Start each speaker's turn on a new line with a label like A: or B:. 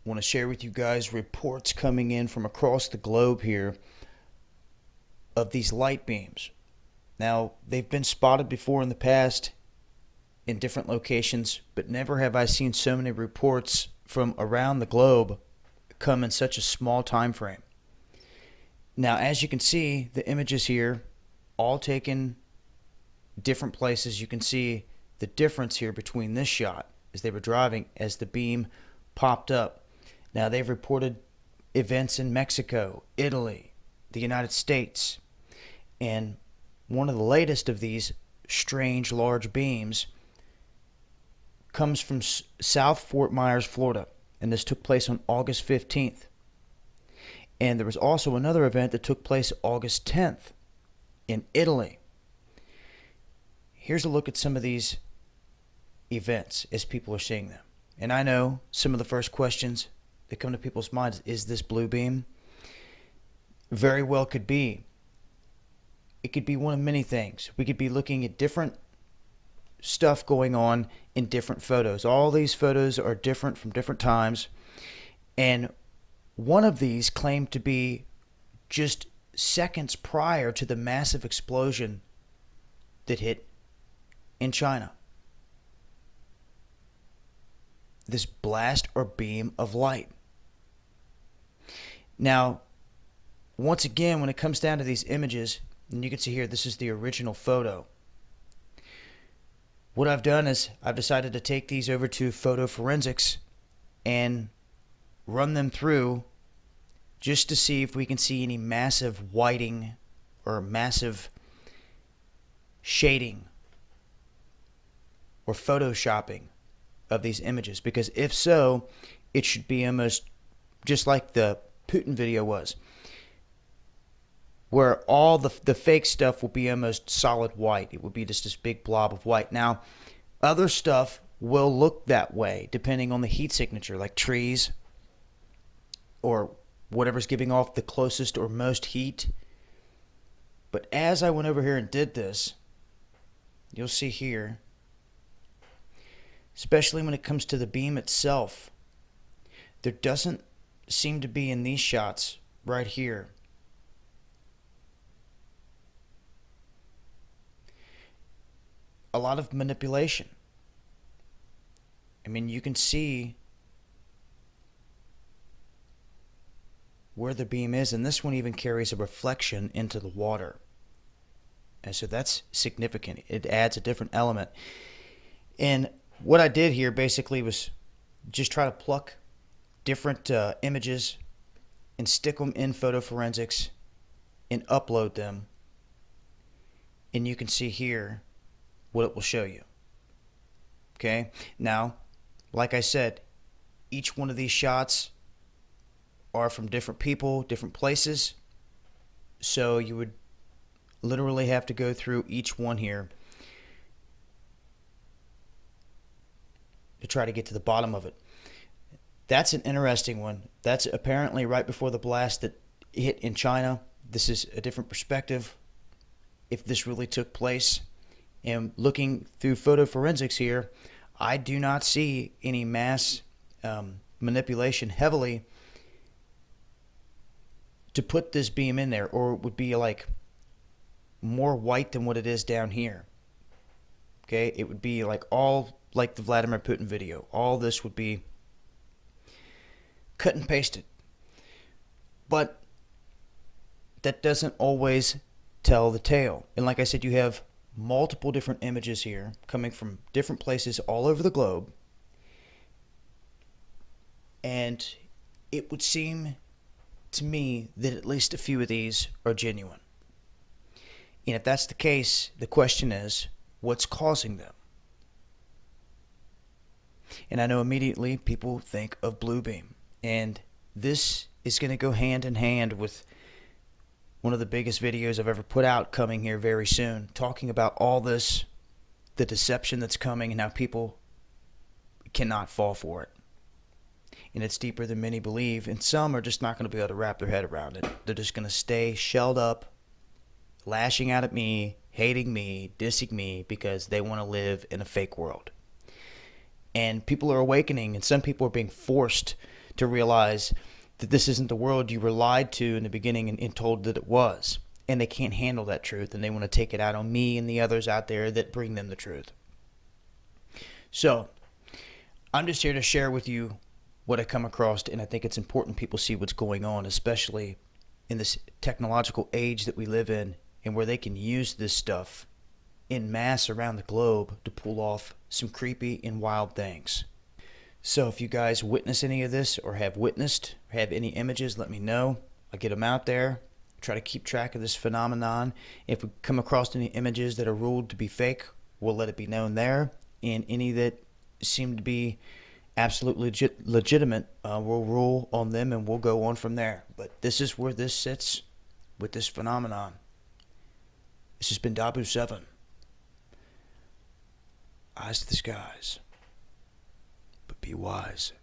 A: want to share with you guys reports coming in from across the globe here of these light beams. Now, they've been spotted before in the past in different locations, but never have I seen so many reports from around the globe come in such a small time frame. Now, as you can see, the images here all taken different places. You can see the difference here between this shot as they were driving as the beam popped up. Now, they've reported events in Mexico, Italy, the United States, and one of the latest of these strange large beams comes from South Fort Myers, Florida, and this took place on August 15th. And there was also another event that took place August 10th in Italy. Here's a look at some of these events as people are seeing them. And I know some of the first questions that come to people's minds is this blue beam? Very well could be. It could be one of many things. We could be looking at different stuff going on in different photos. All these photos are different from different times. And one of these claimed to be just seconds prior to the massive explosion that hit in China. This blast or beam of light. Now, once again, when it comes down to these images, and you can see here, this is the original photo. What I've done is I've decided to take these over to photo forensics and run them through just to see if we can see any massive whiting or massive shading or photoshopping of these images. Because if so, it should be almost just like the Putin video was, where all the fake stuff will be almost solid white. It will be just this big blob of white. Now, other stuff will look that way depending on the heat signature, like trees or whatever's giving off the closest or most heat. But as I went over here and did this, you'll see here, especially when it comes to the beam itself, there doesn't seem to be in these shots right here a lot of manipulation. I mean, you can see where the beam is, and this one even carries a reflection into the water. And so that's significant. It adds a different element. And what I did here basically was just try to pluck different images and stick them in photo forensics and upload them. And you can see here what it will show you. Okay, now, like I said, each one of these shots are from different people, different places, so you would literally have to go through each one here to try to get to the bottom of it. That's an interesting one. That's apparently right before the blast that hit in China. This is a different perspective if this really took place. And looking through photo forensics here, I do not see any mass manipulation heavily to put this beam in there, or it would be like more white than what it is down here. Okay, it would be like all like the Vladimir Putin video. All this would be cut and pasted. But that doesn't always tell the tale. And like I said, you have multiple different images here coming from different places all over the globe. And it would seem to me that at least a few of these are genuine. And if that's the case, the question is, what's causing them? And I know immediately people think of Bluebeam. And this is going to go hand in hand with one of the biggest videos I've ever put out coming here very soon, talking about all this, the deception that's coming and how people cannot fall for it. And it's deeper than many believe, and some are just not going to be able to wrap their head around it. They're just going to stay shelled up, lashing out at me, hating me, dissing me, because they want to live in a fake world. And people are awakening, and some people are being forced to realize that this isn't the world you were lied to in the beginning and told that it was. And they can't handle that truth, and they want to take it out on me and the others out there that bring them the truth. So, I'm just here to share with you what I come across, and I think it's important people see what's going on, especially in this technological age that we live in, and where they can use this stuff in mass around the globe to pull off some creepy and wild things. So if you guys witness any of this, or have witnessed, or have any images, let me know. I'll get them out there, try to keep track of this phenomenon. If we come across any images that are ruled to be fake, we'll let it be known there. And any that seem to be absolutely legitimate, we'll rule on them and we'll go on from there. But this is where this sits with this phenomenon. This has been Dabu7. Eyes to the skies, but be wise.